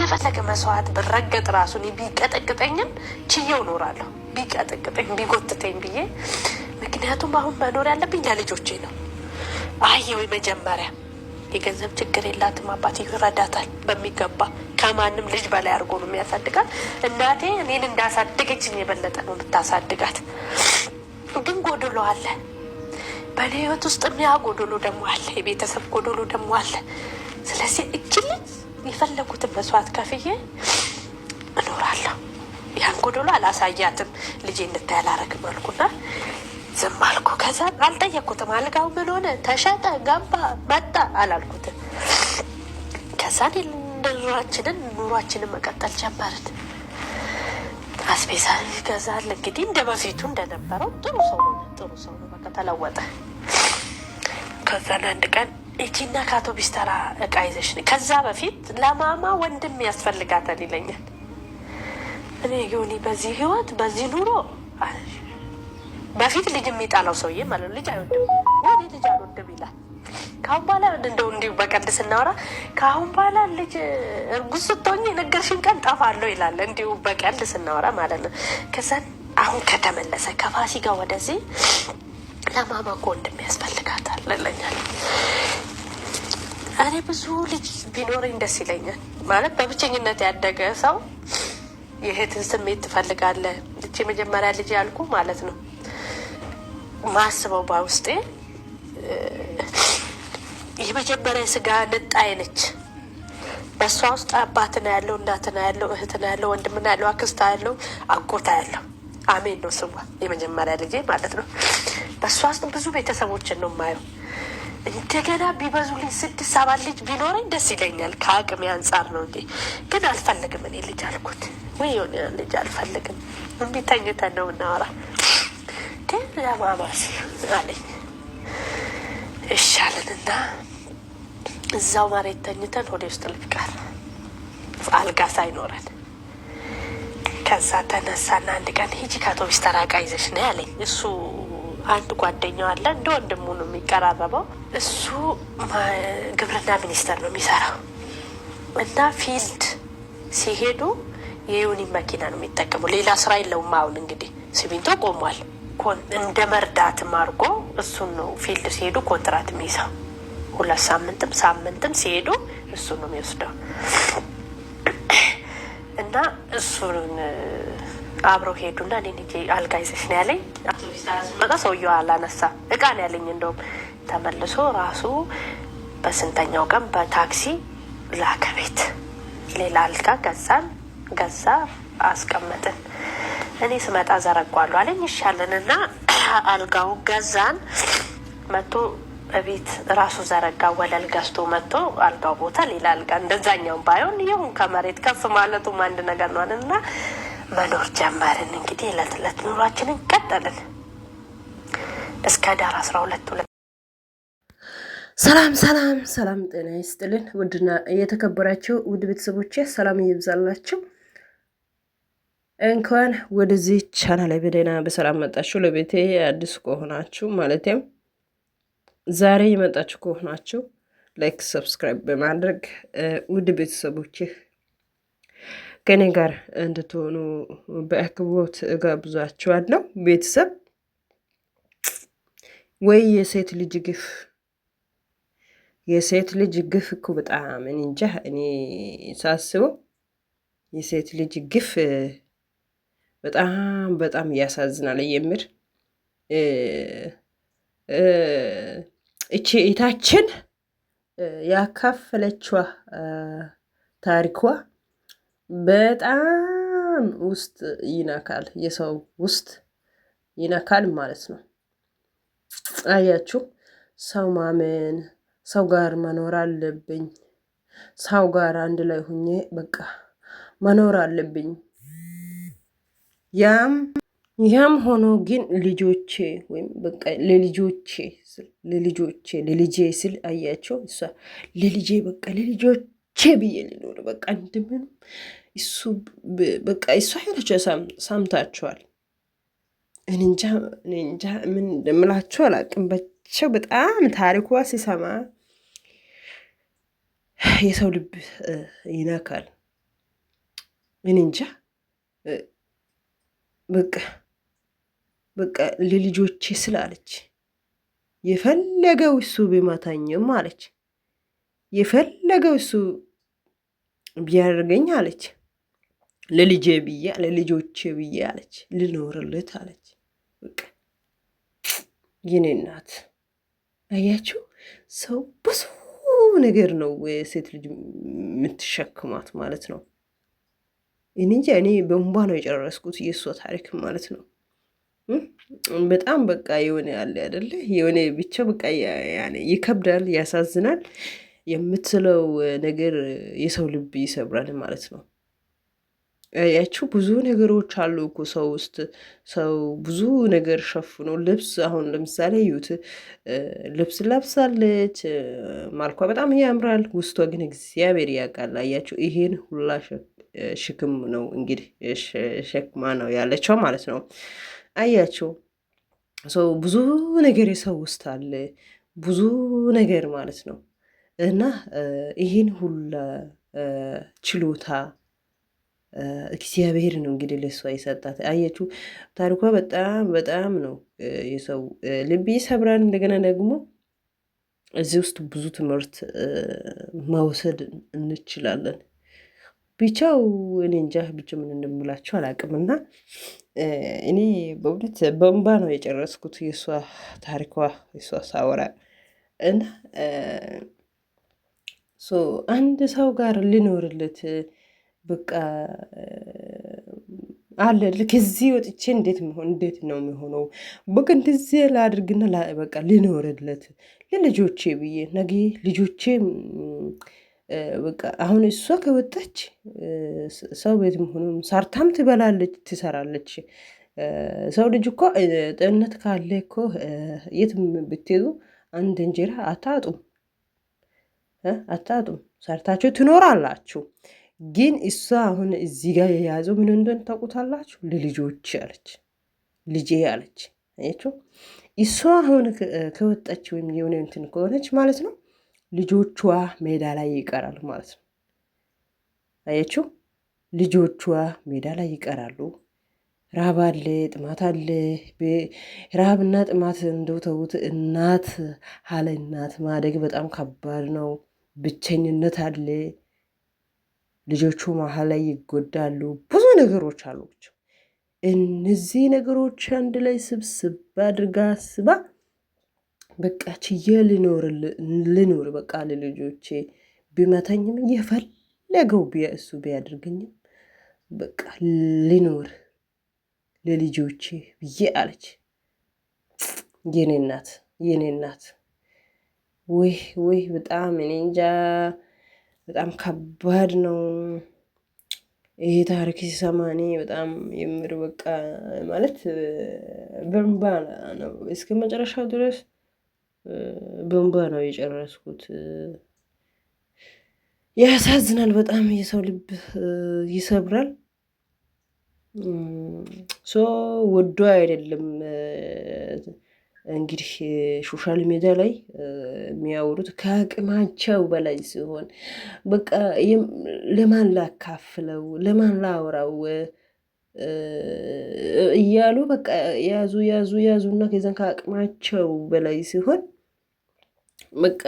የፈለገ መስዋዕት ብረገጥ ራሱን ቢቀጠቅጠኝም ችዬው እኖራለሁ። ቢቀጠቅጠኝ ቢጎትተኝ ብዬ ምክንያቱም አሁን መኖር ያለብኝ ለልጆቼ ነው። አየው መጀመሪያ የገንዘብ ችግር የላትም። አባትዬ ይረዳታል በሚገባ ከማንም ልጅ በላይ አድርጎ ነው የሚያሳድጋት። እናቴ እኔን እንዳሳደገችኝ የበለጠ ነው የምታሳድጋት። ግን ጎዶሎ አለ በእኔ ህይወት ውስጥ የሚያ ጎዶሎ ደግሞ አለ፣ የቤተሰብ ጎዶሎ ደግሞ አለ። ስለዚህ እችል የፈለጉትን መስዋዕት ከፍዬ እኖራለሁ። ያን ጎዶሎ አላሳያትም። ልጄ እንድታይ አላረግም አልኩና ዝም አልኩ። ከዛ አልጠየቅኩትም። አልጋው ምን ሆነ ተሸጠ ገባ መጣ አላልኩትም። ከዛ ኑሯችንን መቀጠል ጀመርን። አስቤዛ ይገዛል። እንግዲህ እንደ በፊቱ እንደነበረው ጥሩ ሰው ነው። በቃ ተለወጠ። ከዛን አንድ ቀን እቺና ከአውቶቢስ ተራ እቃ ይዘሽ ነይ። ከዛ በፊት ለማማ ወንድም ያስፈልጋታል ይለኛል። እኔ ዮኒ በዚህ ህይወት በዚህ ኑሮ በፊት ልጅ የሚጣላው ሰውዬ ማለት ልጅ አይወድም ወዲ ልጅ አልወድም ይላል። ካሁን በኋላ እንዲሁ በቀልድ ስናወራ ካሁን በኋላ ልጅ እርጉዝ ስትሆኚ የነገርሽን ቀን ጠፋለሁ ይላል። እንዲሁ በቀልድ ስናወራ ማለት ነው። ከዛ አሁን ከተመለሰ ከፋሲካ ወደዚህ ለማማ እኮ ወንድም ያስፈልጋታል ይለኛል። እኔ ብዙ ልጅ ቢኖረኝ ደስ ይለኛል። ማለት በብቸኝነት ያደገ ሰው የእህትን ስሜት ትፈልጋለህ። ልጅ የመጀመሪያ ልጅ ያልኩ ማለት ነው ማስበው በውስጤ የመጀመሪያ ስጋ ንጣይ ነች። በእሷ ውስጥ አባት ነው ያለው፣ እናት ነው ያለው፣ እህት ነው ያለው፣ ወንድም ነው ያለው፣ አክስታ ያለው፣ አጎታ ያለው። አሜን ነው ስሟ የመጀመሪያ ልጄ ማለት ነው። በእሷ ውስጥ ብዙ ቤተሰቦችን ነው የማየው። እንደገና ቢበዙልኝ 6-7 ልጅ ቢኖረኝ ደስ ይለኛል። ከአቅሜ አንጻር ነው እንጂ ግን አልፈልግም። እኔ ልጅ አልኩት ወይ የሆነ ልጅ አልፈልግም። እንዴት ተኝተን ነው እናወራ ግን ለማማስ አለኝ። ይሻለንና እዛው መሬት ተኝተን ሆዴ ውስጥ ልፍቃር አልጋ ሳይኖረን። ከዛ ተነሳና አንድ ቀን ሂጂ ከአውቶቢስ ተራ እቃ ይዘሽ ነው ያለኝ። እሱ አንድ ጓደኛው አለ እንደ ወንድሙ ነው የሚቀራረበው። እሱ ግብርና ሚኒስቴር ነው የሚሰራው እና ፊልድ ሲሄዱ የዩኒ መኪና ነው የሚጠቀሙ። ሌላ ስራ የለውም። አሁን እንግዲህ ሲሚንቶ ቆሟል። እንደ መርዳትም አድርጎ እሱን ነው ፊልድ ሲሄዱ ኮንትራት የሚይዘው። 2 ሳምንትም ሲሄዱ እሱን ነው የሚወስደው እና እሱን አብረው ሄዱና እኔ ልጄ አልጋ ይዘሽ ነው ያለኝ። መጣ ሰውየው አላነሳ እቃ ነው ያለኝ። እንደውም ተመልሶ ራሱ በስንተኛው ቀን በታክሲ ላከ ቤት። ሌላ አልጋ ገዛ አስቀመጥን። እኔ ስመጣ ዘረጓሉ አለኝ። ይሻለንና አልጋው ገዛን። መቶ በቤት ራሱ ዘረጋ። ወለል ገዝቶ መጥቶ አልጋው ቦታ ሌላ አልጋ እንደዛኛው ባይሆን ይሁን ከመሬት ከፍ ማለቱም አንድ ነገር ነው እና መኖር ጀመርን። እንግዲህ ዕለት ዕለት ኑሯችንን ቀጠልን እስከ ዳር 12። ሰላም ጤና ይስጥልን። ውድና እየተከበራችሁ ውድ ቤተሰቦቼ ሰላም ይብዛላችሁ። እንኳን ወደዚህ ቻናል ላይ በደህና በሰላም መጣችሁ። ለቤቴ አዲስ ከሆናችሁ ማለትም ዛሬ የመጣችሁ ከሆናችሁ ላይክ፣ ሰብስክራይብ በማድረግ ውድ ቤተሰቦቼ ከኔ ጋር እንድትሆኑ በአክብሮት እጋብዛችኋለሁ። ቤተሰብ ወይ የሴት ልጅ ግፍ እኮ በጣም እንጃ። እኔ ሳስበው የሴት ልጅ ግፍ በጣም ያሳዝናል። የምር እቺ እህታችን ያካፈለችዋ ታሪኳ በጣም ውስጥ ይነካል፣ የሰው ውስጥ ይነካል ማለት ነው። አያችሁ፣ ሰው ማመን፣ ሰው ጋር መኖር አለብኝ፣ ሰው ጋር አንድ ላይ ሁኜ በቃ መኖር አለብኝ። ያም ሆኖ ግን ልጆቼ ወይም በቃ ለልጄ ስል አያቸው እሷ ለልጄ በቃ ለልጆቼ ብዬ ልኖር በቃ እንደምን እሱ በቃ እሷ ያለችው ሰምታችኋል። እኔ እንጃ ምን እንደምላችሁ አላውቅም። በጣም ታሪኳ ሲሰማ የሰው ልብ ይነካል። እኔ እንጃ በቃ በቃ ለልጆቼ ስላለች የፈለገው እሱ ቢመታኝም አለች፣ የፈለገው እሱ ቢያደርገኝ አለች፣ ለልጄ ብዬ ለልጆቼ ብዬ አለች ልኖርልት አለች። በቃ የኔ እናት አያችሁ፣ ሰው ብዙ ነገር ነው ሴት ልጅ የምትሸክማት ማለት ነው። እኔ እንጃ እኔ በእንባ ነው የጨረስኩት የእሷ ታሪክ ማለት ነው። በጣም በቃ የሆነ ያለ አይደለ የሆነ ብቻ በቃ ይከብዳል፣ ያሳዝናል። የምትለው ነገር የሰው ልብ ይሰብራል ማለት ነው። ያችው ብዙ ነገሮች አሉ እኮ ሰው ውስጥ ሰው ብዙ ነገር ሸፍኖ ልብስ አሁን ለምሳሌ ዩት ልብስ ለብሳለች፣ ማልኳ በጣም ያምራል፣ ውስጧ ግን እግዚአብሔር ያውቃል። አያችሁ ይሄን ሁላ ሽክም ነው እንግዲህ ሸክማ ነው ያለችው ማለት ነው። አያችሁ ሰው ብዙ ነገር የሰው ውስጥ አለ ብዙ ነገር ማለት ነው። እና ይሄን ሁላ ችሎታ እግዚአብሔር ነው እንግዲህ ለሷ የሰጣት። አየችው ታሪኳ በጣም በጣም ነው የሰው ልብ ይሰብራል። እንደገና ደግሞ እዚህ ውስጥ ብዙ ትምህርት መውሰድ እንችላለን። ብቻው እኔ እንጃ ብቻ ምን እንደምላችሁ አላውቅምና እኔ በእውነት በእንባ ነው የጨረስኩት የእሷ ታሪኳ የእሷ ሳወራ እና አንድ ሰው ጋር ልኖርለት በቃ አለ ከዚህ ወጥቼ እንዴት ነው የሚሆነው? በቃ እንደዚህ ላድርግና በቃ ልኖርለት ለልጆቼ ብዬ ነገ ልጆቼ በቃ አሁን እሷ ከወጣች ሰው ቤትም ሆኖ ሰርታም ትበላለች፣ ትሰራለች። ሰው ልጅ እኮ ጤንነት ካለ እኮ የትም ብትሄዱ አንድ እንጀራ አታጡም አታጡም፣ ሰርታችሁ ትኖራላችሁ። ግን እሷ አሁን እዚህ ጋር የያዘው ምን እንደሆነ ታውቁታላችሁ? ለልጆች አለች፣ ልጄ አለች። አያችሁ እሷ አሁን ከወጣች ወይም የሆነ እንትን ከሆነች ማለት ነው ልጆቿ ሜዳ ላይ ይቀራሉ ማለት ነው። አያችሁ ልጆቿ ሜዳ ላይ ይቀራሉ። ራብ አለ፣ ጥማት አለ። ራብና ጥማት እንደው ተውት። እናት አለ እናት ማደግ በጣም ከባድ ነው። ብቸኝነት አለ። ልጆቹ መሀል ላይ ይጎዳሉ። ብዙ ነገሮች አሉ። እነዚህ ነገሮች አንድ ላይ ስብስብ አድርጋ አስባ በቃ ችዬ ልኖር በቃ ለልጆቼ ቢመታኝም የፈለገው እሱ ቢያደርገኝም በቃ ልኖር ለልጆቼ ብዬ አለች። የኔ እናት የኔ እናት ወይ ወይ በጣም እኔ እንጃ በጣም ከባድ ነው ይሄ ታሪክ ሲሰማ። እኔ በጣም የምር በቃ ማለት በእንባ ነው እስከ መጨረሻው ድረስ በእንባ ነው የጨረስኩት። ያሳዝናል በጣም የሰው ልብ ይሰብራል። ወዶ አይደለም እንግዲህ ሶሻል ሚዲያ ላይ የሚያወሩት ከአቅማቸው በላይ ሲሆን በቃ ለማን ላካፍለው ለማን ላውራው እያሉ በቃ ያዙ ያዙ ያዙና ከዛን ከአቅማቸው በላይ ሲሆን በቃ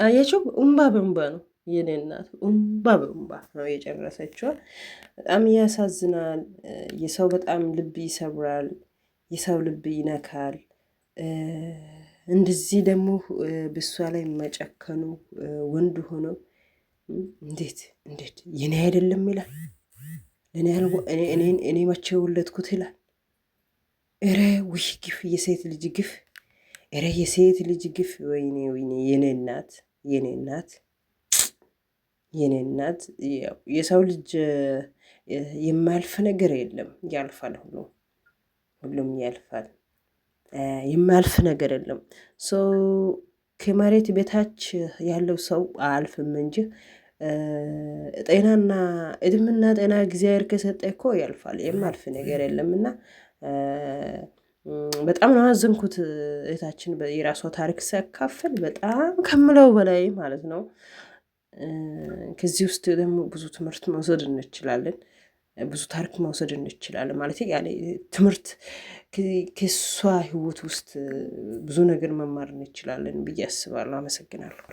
አያቸው እምባ በእምባ ነው። የኔ እናት እምባ በእምባ ነው የጨረሰችው። በጣም ያሳዝናል። የሰው በጣም ልብ ይሰብራል። የሰው ልብ ይነካል። እንደዚህ ደግሞ በሷ ላይ መጨከኑ ወንድ ሆኖ እንዴት እንዴት የኔ አይደለም ይላል። እኔ መቼ ወለድኩት ይላል። እረ ውይ ግፍ፣ የሴት ልጅ ግፍ፣ እረ የሴት ልጅ ግፍ። ወይኔ ወይኔ የኔ እናት የኔ እናት የኔ እናት። የሰው ልጅ የማያልፍ ነገር የለም። ያልፋል፣ ሁሉም ያልፋል። የማያልፍ ነገር የለም። ሰው ከመሬት በታች ያለው ሰው አያልፍም እንጂ ጤናና እድምና ጤና እግዚአብሔር ከሰጠ እኮ ያልፋል። የማያልፍ ነገር የለምና በጣም ነው አዘንኩት። እህታችን የራሷ ታሪክ ሲያካፍል በጣም ከምለው በላይ ማለት ነው። ከዚህ ውስጥ ደግሞ ብዙ ትምህርት መውሰድ እንችላለን፣ ብዙ ታሪክ መውሰድ እንችላለን። ማለት ያኔ ትምህርት ከሷ ህይወት ውስጥ ብዙ ነገር መማር እንችላለን ብዬ አስባለሁ። አመሰግናለሁ።